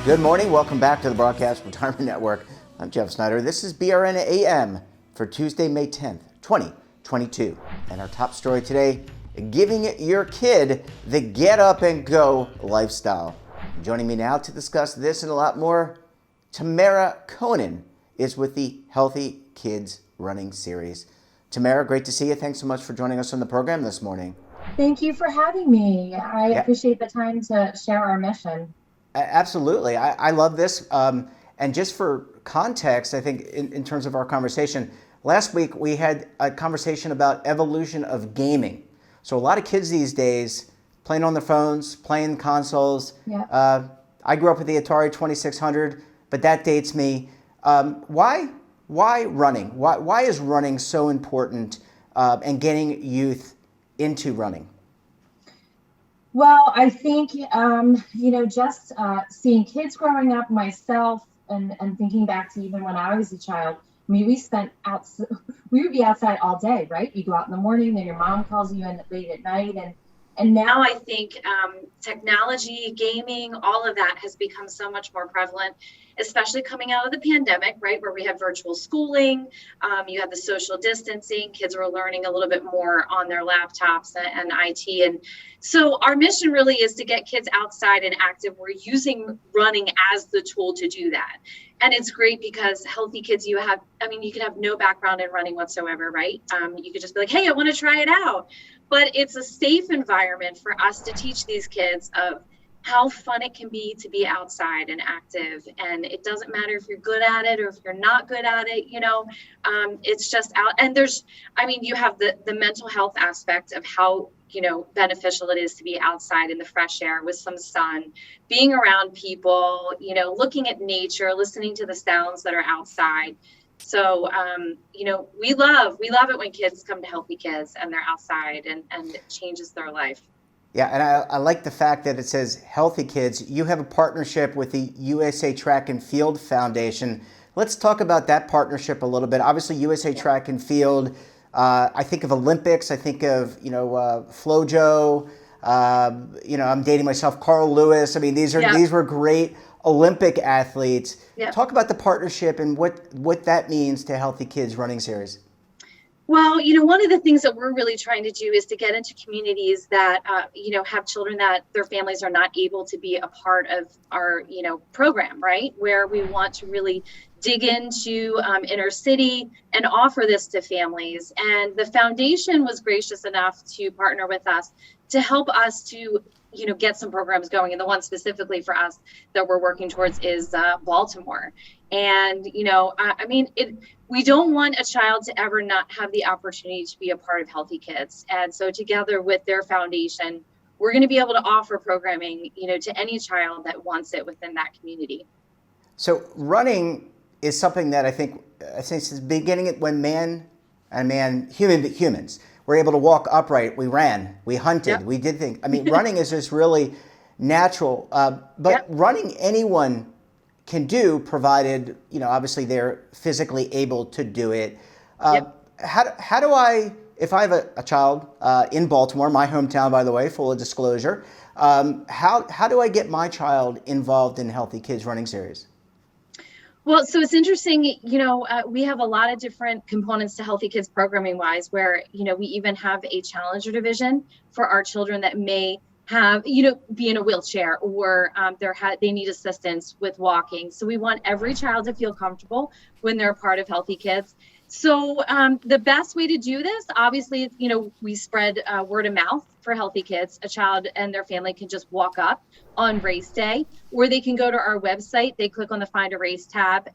Good morning. Welcome back to the Broadcast Retirement Network. I'm Jeff Snyder. This is BRN AM for Tuesday, May 10th, 2022. And our top story today, giving your kid the get up and go lifestyle. Joining me now to discuss this and a lot more, Tamara Conan is with the Healthy Kids Running Series. Tamara, great to see you. Thanks so much for joining us on the program this morning. Thank you for having me. I appreciate the time to share our mission. Absolutely. I love this. And just for context, I think in terms of our conversation, last week we had a conversation about evolution of gaming. So a lot of kids these days playing on their phones, playing consoles. Yeah. I grew up with the Atari 2600, but that dates me. Why running? Why is running so important and getting youth into running? Well, I think, just seeing kids growing up, myself, and thinking back to even when I was a child, I mean, we would be outside all day, right? You go out in the morning, then your mom calls you in late at night. And now I think technology, gaming, all of that has become so much more prevalent, especially coming out of the pandemic, right, where we had virtual schooling, you had the social distancing, kids were learning a little bit more on their laptops and IT. And so our mission really is to get kids outside and active. We're using running as the tool to do that. And it's great because Healthy Kids, you could have no background in running whatsoever, right? You could just be like, hey, I want to try it out. But it's a safe environment for us to teach these kids of how fun it can be to be outside and active. And it doesn't matter if you're good at it or if you're not good at it, it's just out. And you have the mental health aspect of how, beneficial it is to be outside in the fresh air with some sun, being around people, looking at nature, listening to the sounds that are outside. So, we love it when kids come to Healthy Kids and they're outside and it changes their life. Yeah, and I like the fact that it says Healthy Kids. You have a partnership with the USA Track and Field Foundation. Let's talk about that partnership a little bit. Obviously, USA Track and Field, I think of Olympics, I think of, FloJo, I'm dating myself, Carl Lewis. I mean, these were great Olympic athletes. Yeah. Talk about the partnership and what that means to Healthy Kids Running Series. Well, one of the things that we're really trying to do is to get into communities that, have children that their families are not able to be a part of our, program, right? Where we want to really dig into inner city and offer this to families. And the foundation was gracious enough to partner with us to help us to get some programs going. And the one specifically for us that we're working towards is Baltimore. And, we don't want a child to ever not have the opportunity to be a part of Healthy Kids. And so together with their foundation, we're going to be able to offer programming, to any child that wants it within that community. So running is something that I think since the beginning, when humans were able to walk upright, we ran, we hunted, we did things. I mean, running is just really natural, but running anyone can do, provided, obviously they're physically able to do it. How do I, if I have a child in Baltimore, my hometown, by the way, full of disclosure, how do I get my child involved in Healthy Kids Running Series? Well, so it's interesting, we have a lot of different components to Healthy Kids programming wise, where, we even have a challenger division for our children that may have, be in a wheelchair or they need assistance with walking. So we want every child to feel comfortable when they're a part of Healthy Kids. So the best way to do this, obviously, we spread word of mouth for Healthy Kids. A child and their family can just walk up on race day, or they can go to our website. They click on the Find a Race tab.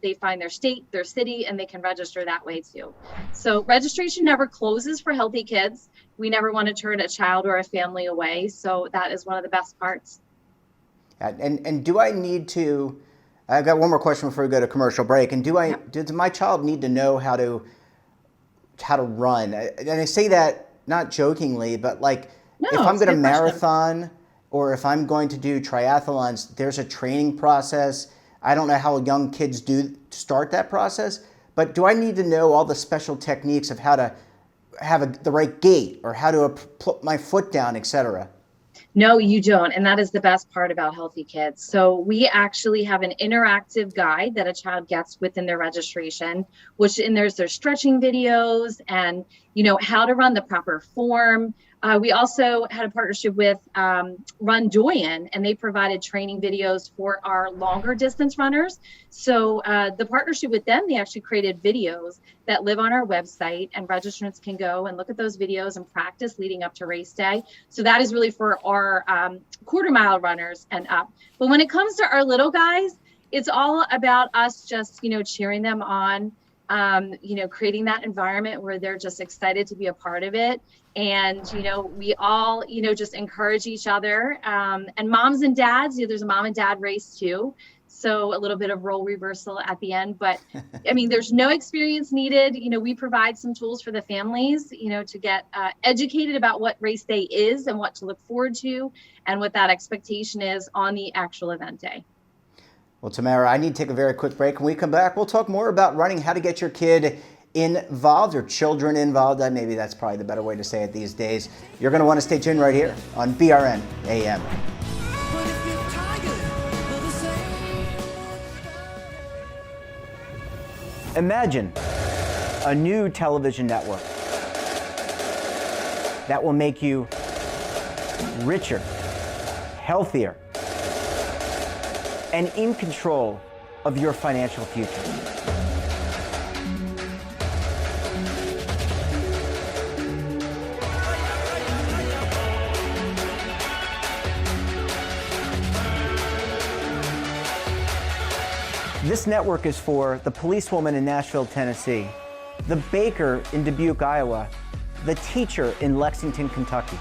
They find their state, their city, and they can register that way too. So registration never closes for Healthy Kids. We never want to turn a child or a family away. So that is one of the best parts. And do I need to, I've got one more question before we go to commercial break. And does my child need to know how to run? And I say that not jokingly, but if I'm going to marathon or if I'm going to do triathlons, there's a training process. I don't know how young kids do start that process, but do I need to know all the special techniques of how to have the right gait or how to put my foot down, etc.? No, you don't. And that is the best part about Healthy Kids. So we actually have an interactive guide that a child gets within their registration, which in there's stretching videos and, how to run the proper form. We also had a partnership with Run Doyen, and they provided training videos for our longer distance runners. So the partnership with them, they actually created videos that live on our website, and registrants can go and look at those videos and practice leading up to race day. So that is really for our quarter mile runners and up. But when it comes to our little guys, it's all about us just, cheering them on, creating that environment where they're just excited to be a part of it. And, we all, just encourage each other. And moms and dads, there's a mom and dad race too. So a little bit of role reversal at the end, but I mean, there's no experience needed. We provide some tools for the families, to get educated about what race day is and what to look forward to and what that expectation is on the actual event day. Well, Tamara, I need to take a very quick break. When we come back, we'll talk more about running, how to get your kid involved or children involved. Maybe that's probably the better way to say it these days. You're going to want to stay tuned right here on BRN AM. Imagine a new television network that will make you richer, healthier, and in control of your financial future. This network is for the policewoman in Nashville, Tennessee, the baker in Dubuque, Iowa, the teacher in Lexington, Kentucky.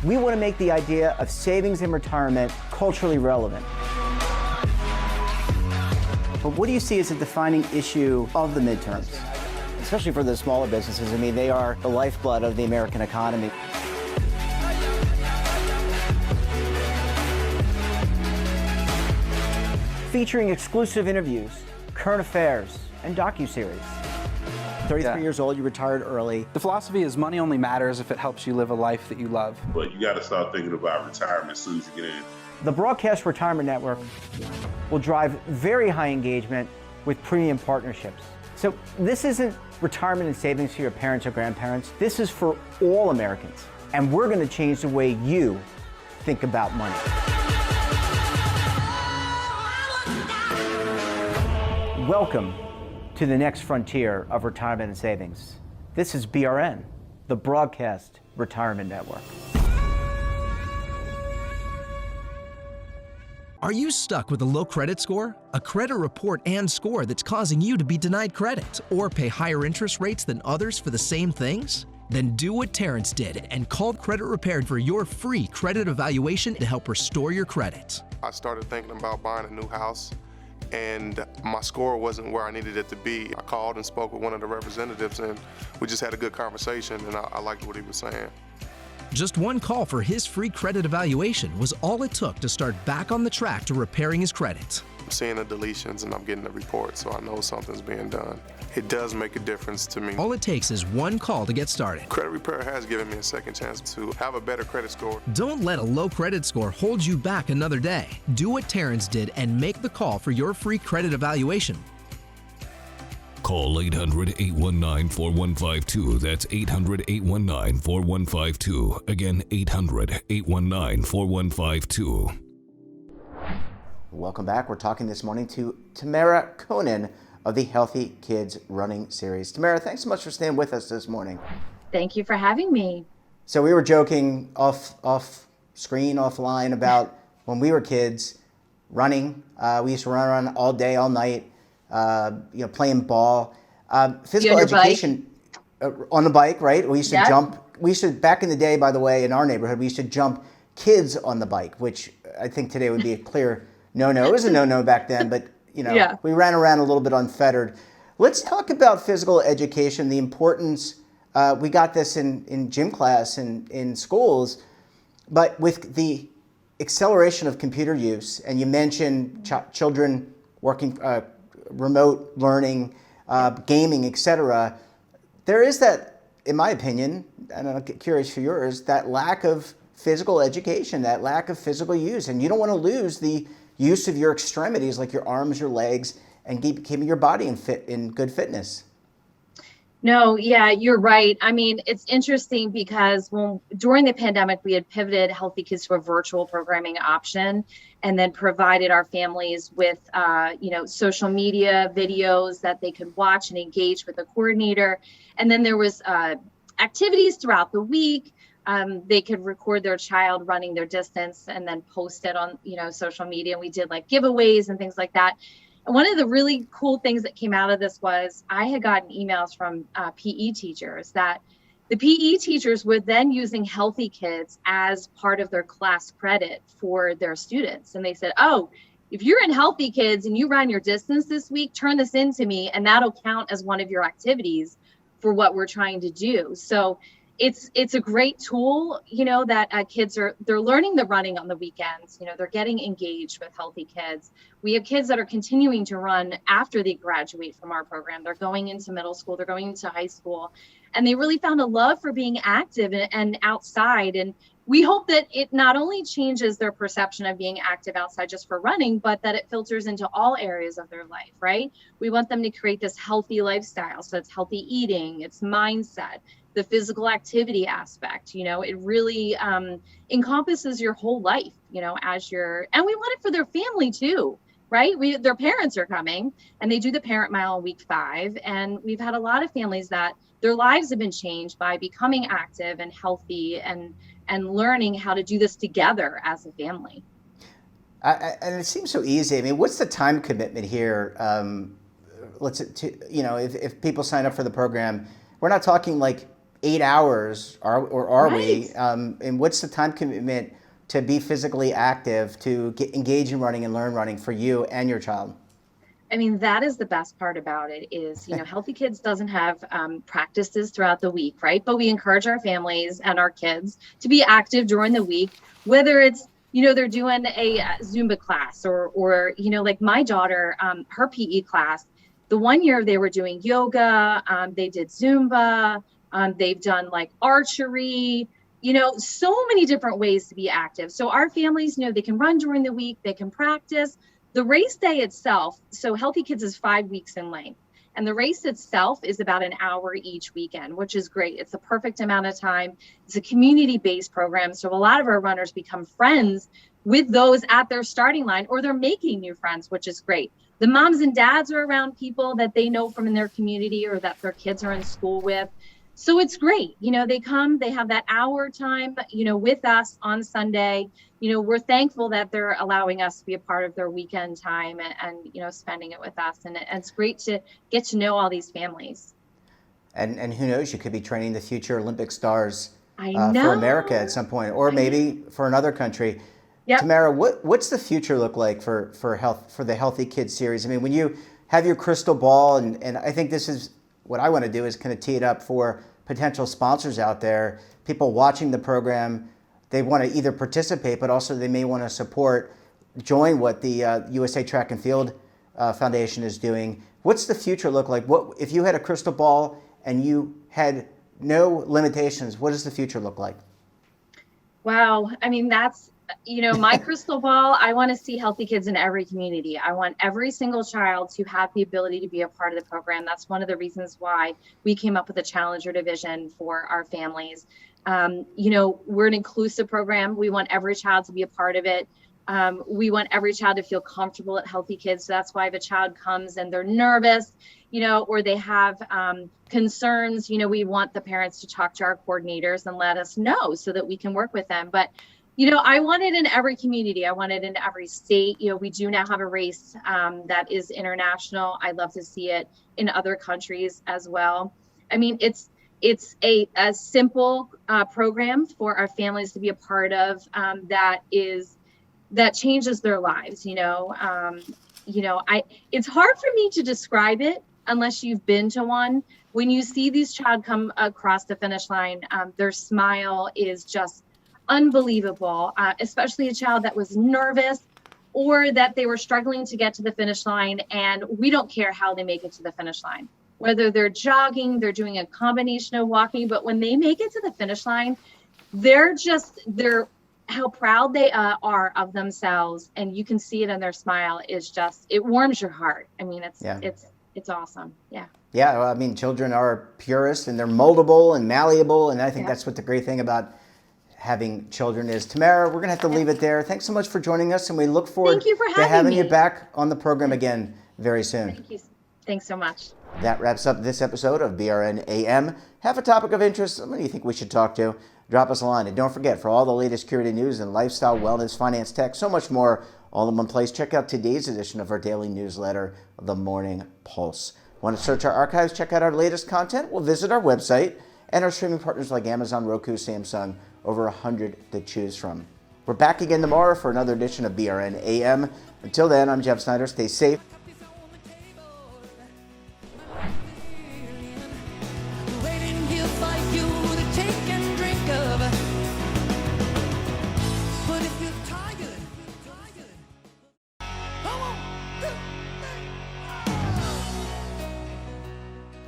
We want to make the idea of savings and retirement culturally relevant. But what do you see as a defining issue of the midterms, especially for the smaller businesses? I mean, they are the lifeblood of the American economy. Featuring exclusive interviews, current affairs, and docuseries. 33 years old, you retired early. The philosophy is money only matters if it helps you live a life that you love. But you got to start thinking about retirement as soon as you get in. The Broadcast Retirement Network will drive very high engagement with premium partnerships. So this isn't retirement and savings for your parents or grandparents. This is for all Americans. And we're going to change the way you think about money. Welcome to the next frontier of retirement and savings. This is BRN, the Broadcast Retirement Network. Are you stuck with a low credit score? A credit report and score that's causing you to be denied credit or pay higher interest rates than others for the same things? Then do what Terrence did and call Credit Repaired for your free credit evaluation to help restore your credit. I started thinking about buying a new house, and my score wasn't where I needed it to be. I called and spoke with one of the representatives, and we just had a good conversation, and I liked what he was saying. Just one call for his free credit evaluation was all it took to start back on the track to repairing his credit. I'm seeing the deletions and I'm getting the report, so I know something's being done. It does make a difference to me. All it takes is one call to get started. Credit Repair has given me a second chance to have a better credit score. Don't let a low credit score hold you back another day. Do what Terrence did and make the call for your free credit evaluation. Call 800-819-4152. That's 800-819-4152. Again, 800-819-4152. Welcome back. We're talking this morning to Tamara Conan of the Healthy Kids Running Series. Tamara, thanks so much for staying with us this morning. Thank you for having me. So we were joking off screen, offline about when we were kids running. We used to run around all day, all night, playing ball. Physical education on the bike, right? We used to jump. We used to, back in the day, by the way, in our neighborhood, we used to jump kids on the bike, which I think today would be a clear no-no. It was a no-no back then, but we ran around a little bit unfettered. Let's talk about physical education, the importance. We got this in gym class and in schools, but with the acceleration of computer use, and you mentioned children working remote learning, gaming, etc., there is that in my opinion, and I'm curious for yours, that lack of physical education, that lack of physical use. And you don't want to lose the use of your extremities, like your arms, your legs, and keeping your body in good fitness. No, yeah, you're right. I mean, it's interesting because during the pandemic, we had pivoted Healthy Kids to a virtual programming option, and then provided our families with, social media videos that they could watch and engage with the coordinator. And then there was activities throughout the week. They could record their child running their distance and then post it on, social media. And we did like giveaways and things like that. And one of the really cool things that came out of this was I had gotten emails from PE teachers that the PE teachers were then using Healthy Kids as part of their class credit for their students. And they said, oh, if you're in Healthy Kids and you run your distance this week, turn this in to me, and that'll count as one of your activities for what we're trying to do. So it's a great tool, that kids they're learning the running on the weekends. They're getting engaged with Healthy Kids. We have kids that are continuing to run after they graduate from our program. They're going into middle school, they're going into high school, and they really found a love for being active and outside. And we hope that it not only changes their perception of being active outside just for running, but that it filters into all areas of their life, right? We want them to create this healthy lifestyle. So it's healthy eating, it's mindset, the physical activity aspect. It really encompasses your whole life, and we want it for their family too, right? Their parents are coming and they do the parent mile in week 5. And we've had a lot of families that their lives have been changed by becoming active and healthy and learning how to do this together as a family. And it seems so easy. I mean, what's the time commitment here? If people sign up for the program, we're not talking like 8 hours, are right. we? And what's the time commitment to be physically active, to engage in running and learn running for you and your child? I mean, that is the best part about it is, Healthy Kids doesn't have practices throughout the week, right? But we encourage our families and our kids to be active during the week, whether it's, they're doing a Zumba class or like my daughter, her PE class, the one year they were doing yoga, they did Zumba, they've done like archery, so many different ways to be active. So our families, they can run during the week, they can practice. The race day itself, so Healthy Kids is 5 weeks in length, and the race itself is about an hour each weekend, which is great. It's the perfect amount of time. It's a community-based program, so a lot of our runners become friends with those at their starting line, or they're making new friends, which is great. The moms and dads are around people that they know from in their community or that their kids are in school with. So it's great. They come, they have that hour time, with us on Sunday. We're thankful that they're allowing us to be a part of their weekend time and spending it with us. And it's great to get to know all these families. And who knows, you could be training the future Olympic stars I know. for America at some point, or maybe for another country. Yep. Tamara, what's the future look like for the Healthy Kids series? I mean, when you have your crystal ball, and I think this is what I want to do is kind of tee it up for potential sponsors out there, people watching the program. They want to either participate, but also they may want to join what the USA Track and Field Foundation is doing. What's the future look like? What if you had a crystal ball and you had no limitations? What does the future look like? Wow. I mean, that's, my crystal ball. I want to see Healthy Kids in every community. I want every single child to have the ability to be a part of the program. That's one of the reasons why we came up with a Challenger division for our families. We're an inclusive program. We want every child to be a part of it. We want every child to feel comfortable at Healthy Kids. So that's why if a child comes and they're nervous, or they have concerns, we want the parents to talk to our coordinators and let us know so that we can work with them. But I want it in every community. I want it in every state. We do now have a race that is international. I'd love to see it in other countries as well. I mean, it's a simple program for our families to be a part of that changes their lives. It's hard for me to describe it unless you've been to one. When you see these child come across the finish line, their smile is just unbelievable, especially a child that was nervous or that they were struggling to get to the finish line. And we don't care how they make it to the finish line. whether they're jogging, they're doing a combination of walking, but when they make it to the finish line, they're how proud they are of themselves, and you can see it in their smile. Is just, it warms your heart. I mean, it's awesome. Yeah. Yeah, well, I mean, children are purists, and they're moldable and malleable, and I think that's what the great thing about having children is. Tamara, we're going to have to leave it there. Thanks so much for joining us, and we look forward to having you back on the program again very soon. Thank you. Thanks so much. That wraps up this episode of BRN AM. Have a topic of interest, somebody you think we should talk to, drop us a line. And don't forget, for all the latest security news and lifestyle, wellness, finance, tech, so much more, all in one place, check out today's edition of our daily newsletter, The Morning Pulse. Want to search our archives, check out our latest content? Well, visit our website and our streaming partners like Amazon, Roku, Samsung, over 100 to choose from. We're back again tomorrow for another edition of BRN AM. Until then, I'm Jeff Snyder. Stay safe.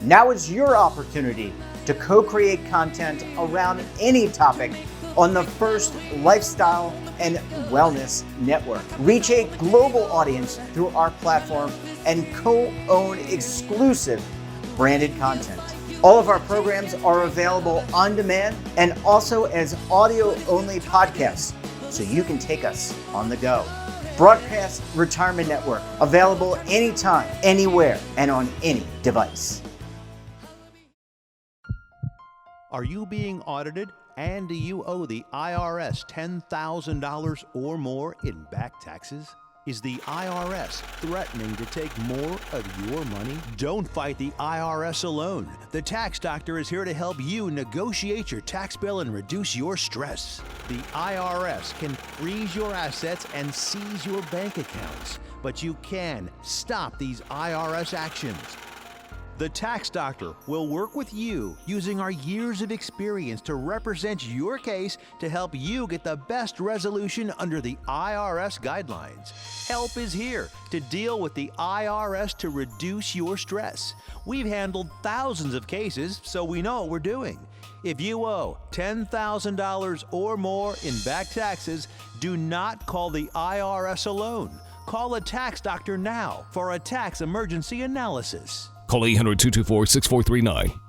Now is your opportunity to co-create content around any topic on the first lifestyle and wellness network. Reach a global audience through our platform and co-own exclusive branded content. All of our programs are available on demand and also as audio-only podcasts, so you can take us on the go. Broadcast Retirement Network, available anytime, anywhere, and on any device. Are you being audited, and do you owe the IRS $10,000 or more in back taxes? Is the IRS threatening to take more of your money? Don't fight the IRS alone. The Tax Doctor is here to help you negotiate your tax bill and reduce your stress. The IRS can freeze your assets and seize your bank accounts, but you can stop these IRS actions. The Tax Doctor will work with you using our years of experience to represent your case to help you get the best resolution under the IRS guidelines. Help is here to deal with the IRS to reduce your stress. We've handled thousands of cases, so we know what we're doing. If you owe $10,000 or more in back taxes, do not call the IRS alone. Call a Tax Doctor now for a tax emergency analysis. Call 800-224-6439.